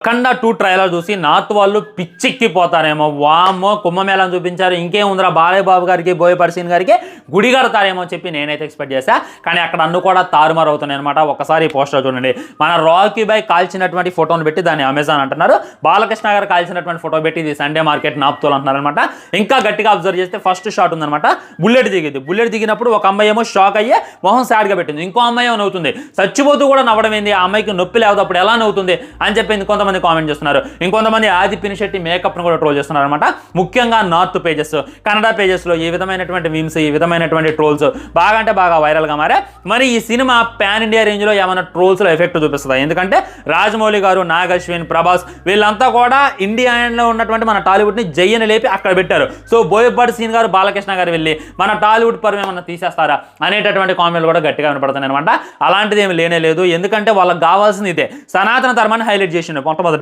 అఖండ 2 trailer చూసి north వాళ్ళు పిచ్చెక్కిపోతారేమో, వామ్మో కుంభమేళాను చూపించారు, ఇంకేముందిరా బాలయ్య బాబు గారికి బోయపాటి సీన్ గారికి గుడి కడతారేమో అని చెప్పి నేనైతే ఎక్స్పెక్ట్ చేశా. కానీ అక్కడ అన్ను కూడా తారుమారు అవుతున్నాయి అనమాట. ఒకసారి పోస్టర్ చూడండి, మన రాకీ బాయ్ కాల్చినటువంటి ఫోటోను పెట్టి దాన్ని అమెజాన్ అంటున్నారు, బాలకృష్ణ గారు కాల్చినటువంటి ఫోటో పెట్టి ఇది సండే మార్కెట్ నాప్తోలు అంటున్నారు అనమాట. ఇంకా గట్టిగా అబ్జర్వ్ చేస్తే ఫస్ట్ షాట్ ఉందనమాట, బుల్లెట్ దిగింది. బుల్లెట్ దిగినప్పుడు ఒక అమ్మాయి ఏమో షాక్ అయ్యే మొహం సాడ్గా పెట్టింది, ఇంకో అమ్మాయి ఏమో నవ్వుతుంది. చచ్చిపోతూ కూడా నవ్వడం ఏంది, ఆ అమ్మాయికి నొప్పి లేదు అప్పుడు ఎలా నవ్వుతుంది అని చెప్పి కొంతమంది కామెంట్ చేస్తున్నారు. ఇంకొంతమంది ఆది పినిశెట్టి మేకప్ను కూడా ట్రోల్ చేస్తున్నారు అనమాట. ముఖ్యంగా నార్త్ పేజెస్, కన్నడ పేజెస్లో ఈ విధమైనటువంటి మీమ్స్, ఈ విధమైనటువంటి ట్రోల్స్ బాగా అంటే బాగా వైరల్గా మారే. మరి ఈ సినిమా పాన్ ఇండియా రేంజ్లో ఏమైనా ట్రోల్స్లో ఎఫెక్ట్ చూపిస్తుంది, ఎందుకంటే రాజమౌళి గారు, నాగ్ అశ్విన్, ప్రభాస్ వీళ్ళంతా కూడా ఇండియాలో ఉన్నటువంటి మన టాలీవుడ్ని జయ్యని లేపి అక్కడ పెట్టారు. సో బోయపాటి సీన్ గారు, బాలకృష్ణ గారు వెళ్ళి మన టాలీవుడ్ పరువు ఏమన్నా తీసేస్తారా అనేటటువంటి కామెంట్లు కూడా గట్టిగా వినపడుతున్నాయి అనమాట. అలాంటిది ఏమి లేనే లేదు, ఎందుకంటే వాళ్ళకి కావాల్సింది ఇదే, సనాతన ధర్మాన్ని హైలైట్ చేసిండు.